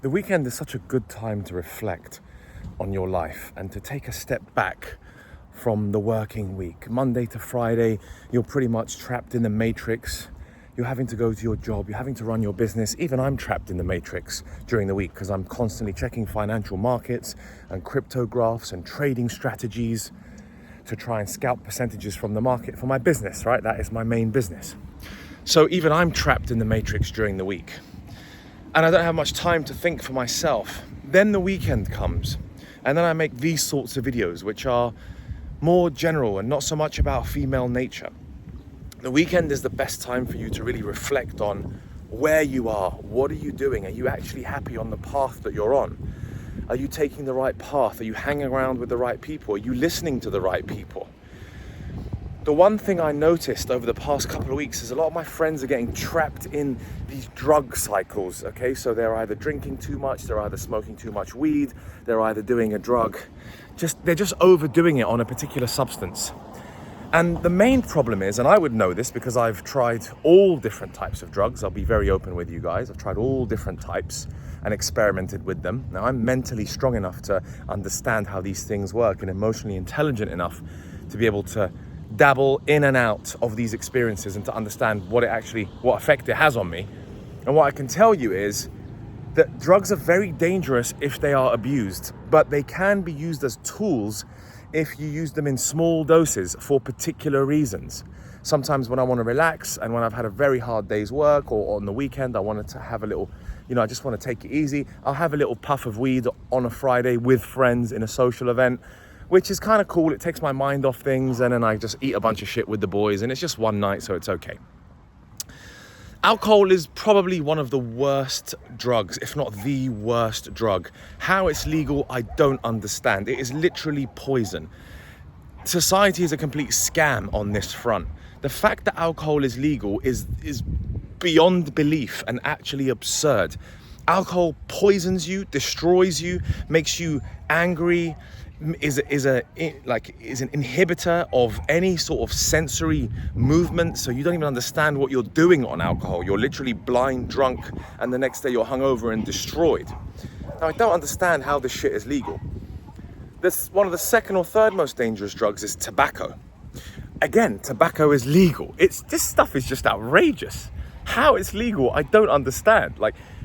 The weekend is such a good time to reflect on your life and to take a step back from the working week. Monday to Friday, you're pretty much trapped in the matrix. You're having to go to your job, you're having to run your business. Even I'm trapped in the matrix during the week because I'm constantly checking financial markets and cryptographs and trading strategies to try and scalp percentages from the market for my business, right? That is my main business. So even I'm trapped in the matrix during the week. And I don't have much time to think for myself. Then the weekend comes, and then I make these sorts of videos, which are more general and not so much about female nature. The weekend is the best time for you to really reflect on where you are. What are you doing? Are you actually happy on the path that you're on? Are you taking the right path? Are you hanging around with the right people? Are you listening to the right people? The one thing I noticed over the past couple of weeks is a lot of my friends are getting trapped in these drug cycles, okay? So they're either drinking too much, they're either smoking too much weed, they're either doing a drug. They're just overdoing it on a particular substance. And the main problem is, and I would know this because I've tried all different types of drugs. I'll be very open with you guys. I've tried all different types and experimented with them. Now, I'm mentally strong enough to understand how these things work and emotionally intelligent enough to be able to dabble in and out of these experiences and to understand what effect it has on me. And what I can tell you is that drugs are very dangerous if they are abused, but they can be used as tools if you use them in small doses for particular reasons. Sometimes when I want to relax and when I've had a very hard day's work, or on the weekend I wanted to have a little, I just want to take it easy, I'll have a little puff of weed on a Friday with friends in a social event, which is kind of cool. It takes my mind off things, and then I just eat a bunch of shit with the boys, and it's just one night, so it's okay. Alcohol is probably one of the worst drugs, if not the worst drug. How it's legal, I don't understand. It is literally poison. Society is a complete scam on this front. The fact that alcohol is legal is beyond belief and actually absurd. Alcohol poisons you, destroys you, makes you angry, is an inhibitor of any sort of sensory movement, so you don't even understand what you're doing on alcohol. You're literally blind drunk, and the next day you're hungover and destroyed. Now, I don't understand how this shit is legal. One of the second or third most dangerous drugs is tobacco. Again, tobacco is legal. This stuff is just outrageous. How it's legal, I don't understand.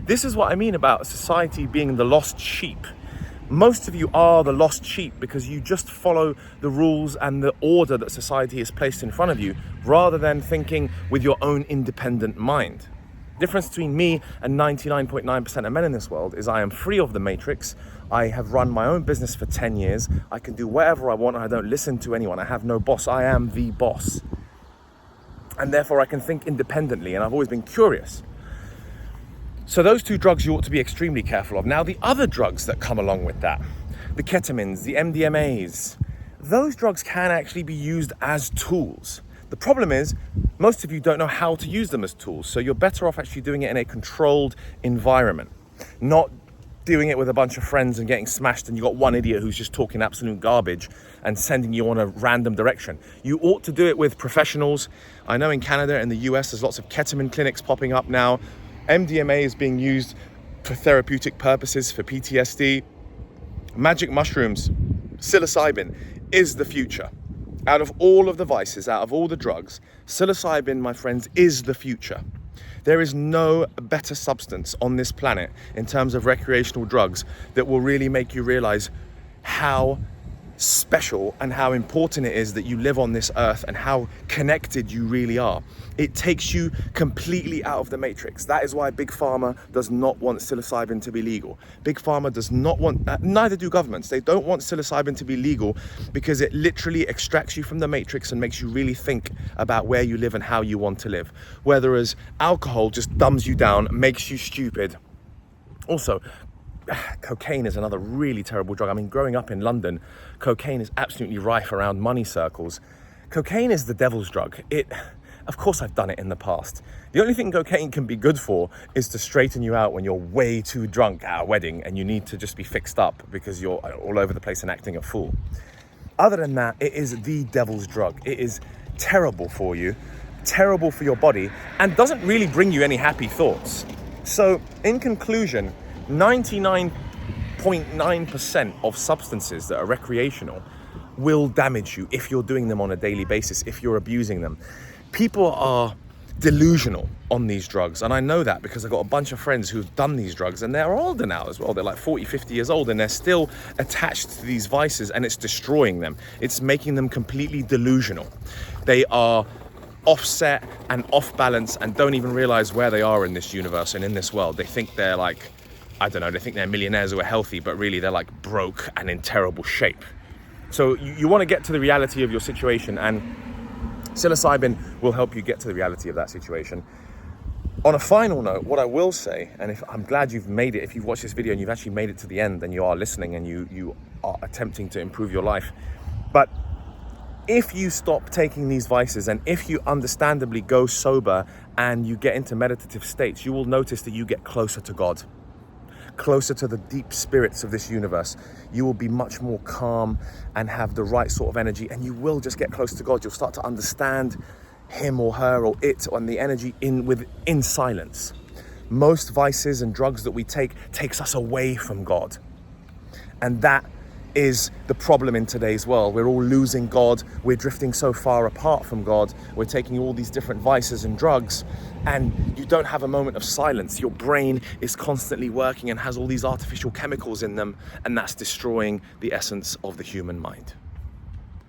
This is what I mean about society being the lost sheep. Most of you are the lost sheep because you just follow the rules and the order that society has placed in front of you, rather than thinking with your own independent mind. The difference between me and 99.9% of men in this world is I am free of the matrix. I have run my own business for 10 years. I can do whatever I want, and I don't listen to anyone. I have no boss. I am the boss. And therefore I can think independently, and I've always been curious. So those two drugs you ought to be extremely careful of. Now, the other drugs that come along with that, the ketamines, the MDMAs, those drugs can actually be used as tools. The problem is, most of you don't know how to use them as tools, so you're better off actually doing it in a controlled environment, not doing it with a bunch of friends and getting smashed and you got one idiot who's just talking absolute garbage and sending you on a random direction. You ought to do it with professionals. I know in Canada and the US there's lots of ketamine clinics popping up now. MDMA is being used for therapeutic purposes, for PTSD. Magic mushrooms, psilocybin, is the future. Out of all of the vices, out of all the drugs, psilocybin, my friends, is the future. There is no better substance on this planet in terms of recreational drugs that will really make you realize how special and how important it is that you live on this earth and how connected you really are. It takes you completely out of the matrix. That is why Big Pharma does not want psilocybin to be legal. Big Pharma does not want, neither do governments. They don't want psilocybin to be legal because it literally extracts you from the matrix and makes you really think about where you live and how you want to live. Whereas alcohol just dumbs you down, makes you stupid. Also, cocaine is another really terrible drug. I mean, growing up in London, cocaine is absolutely rife around money circles. Cocaine is the devil's drug. Of course I've done it in the past. The only thing cocaine can be good for is to straighten you out when you're way too drunk at a wedding and you need to just be fixed up because you're all over the place and acting a fool. Other than that, it is the devil's drug. It is terrible for you, terrible for your body, and doesn't really bring you any happy thoughts. So in conclusion, 99.9% of substances that are recreational will damage you if you're doing them on a daily basis, if you're abusing them. People are delusional on these drugs, and I know that because I've got a bunch of friends who've done these drugs, and they're older now as well. They're like 40, 50 years old, and they're still attached to these vices, and it's destroying them. It's making them completely delusional. They are offset and off balance and don't even realize where they are in this universe and in this world. They think they're like, I don't know, they think they're millionaires who are healthy, but really they're like broke and in terrible shape. So you want to get to the reality of your situation, and psilocybin will help you get to the reality of that situation. On a final note, what I will say, and I'm glad you've made it, if you've watched this video and you've actually made it to the end, then you are listening and you are attempting to improve your life. But if you stop taking these vices, and if you understandably go sober and you get into meditative states, you will notice that you get closer to God, closer to the deep spirits of this universe. You will be much more calm and have the right sort of energy, and you will just get close to God. You'll start to understand him or her or it and the energy in silence. Most vices and drugs that we takes us away from God, and that is the problem in today's world. We're all losing God. We're drifting so far apart from God. We're taking all these different vices and drugs, and you don't have a moment of silence. Your brain is constantly working and has all these artificial chemicals in them, and that's destroying the essence of the human mind.